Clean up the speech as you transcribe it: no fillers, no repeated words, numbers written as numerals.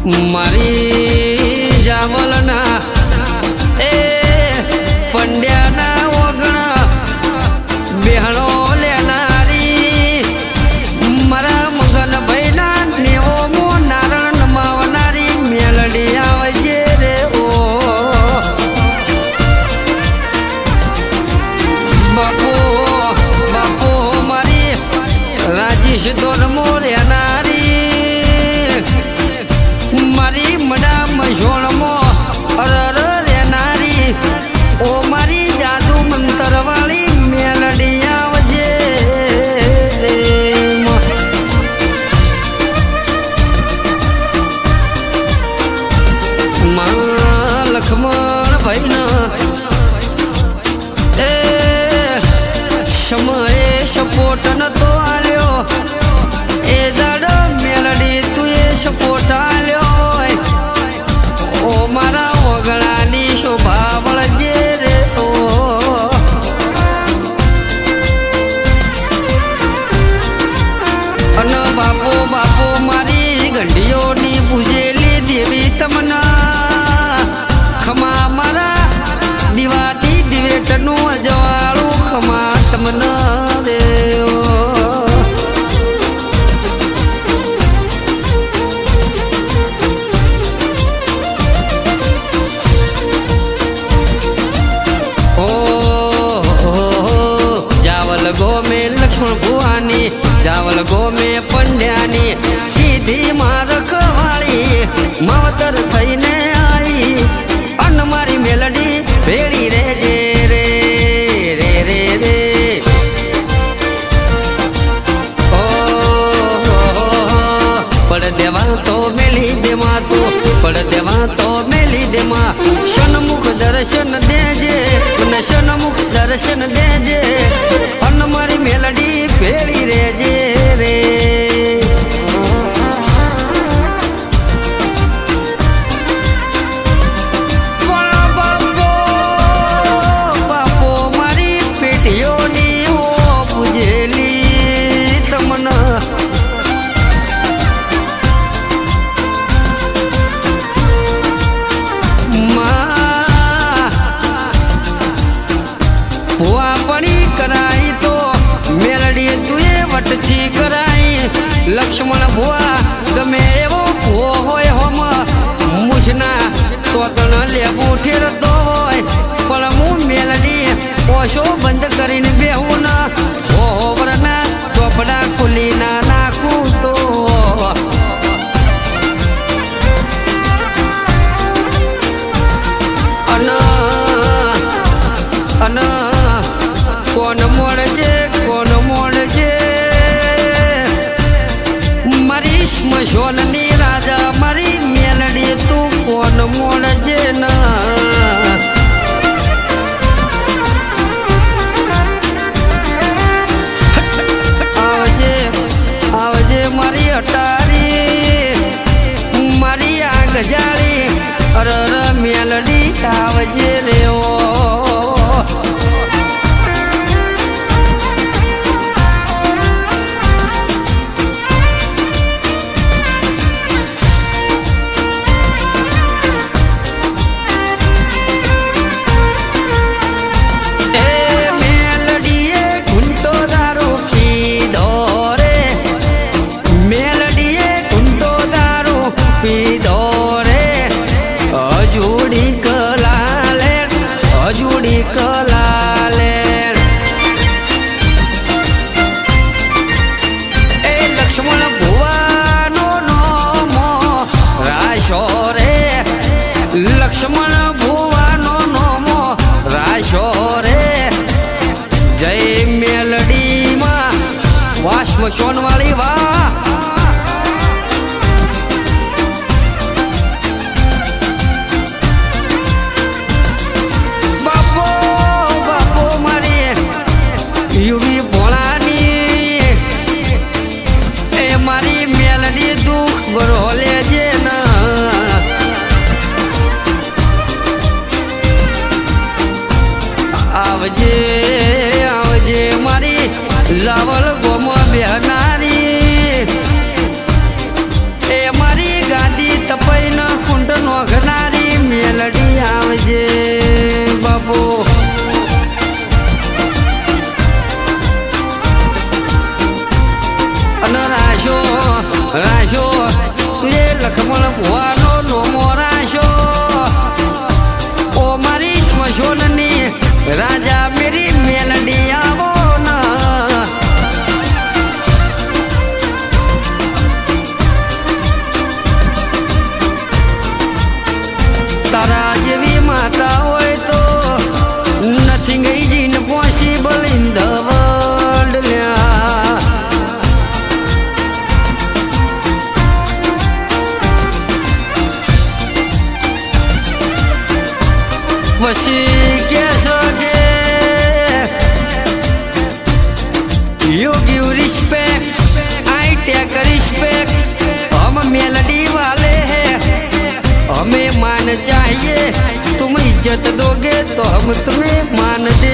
મારી જાવલના એ પંડ્યાના ઓગણા બેહણો લેનારી મારા મગન ભાઈના નેવો મો નારણ નમાવનારી મેલડી આવજે રે ઓ બાપો બાપો મારી રાજેશ દોરમો રેનારી મારી મડા મઝોણમો અરર રેનારી ઓ મારી જાદુ મંતર વાળી મેલડી આવજે માં લખમણ ભાઈના એ સમયે સપોર્ટ નતો આલ્યો એ દાડો મેલડી તું એ સપોર્ટ આલ્યો ઓ મારા ઓગણાની શોભા વળજે રે ઓ અને બાપો બાપો મારી ગંઢીઓની પૂજેલી દેવી તમના ખમા મારા દિવાતી દિવેટનું અજવાળું ખમા તમના દેવ લક્ષ્મણ ભુવાની જાવલ ગોમે પંડ્યાની સીધી મારખવાળી માવતર થઈને આવી અન મારી મેલડી ભેળી રેજે રે રે રે રે ઓ પડ દેવા તો મેલી દેવા તો પડ દેવા તો મેલી દેવા સન્મુખ દર્શન દેજે અને સન્મુખ દર્શન દેજે અન મારી મેલડી ભેળી રેજે રે બાપો મારી પેટીઓની ઓ પૂજેલી તમના ભુવાપણી કરાઈ તો મેલડી તુએ વટથી કરાઈ લક્ષ્મણ ભુવા ગમે એવો ભુવો હોય હોમ મૂછના તો તણ લેવું ઠેરતો હોય પણ હું મેલડી ઓછો બંધ કરીને બેહું ના ઓવરના ચોપડા ખુલી ના નાખું તો અન કોણ મળજે મારી સ્મશોનની રાજા મારી મેલડી તું કોણ મળજે ના આવજે આવજે મારી અટારી મારી આ ગજાળી અરર મેલડી આવજે રે ઓ લક્ષ્મણ ભુવાનો નોમો રાશો રે જય મેલડીમાં વાસ્મ સોનવાળી વા પછી कैसो के you give respect I take respect हम मेलडी वाले हैं हमें मान चाहिए तुम इज्जत दोगे तो हम तुम्हें मान दे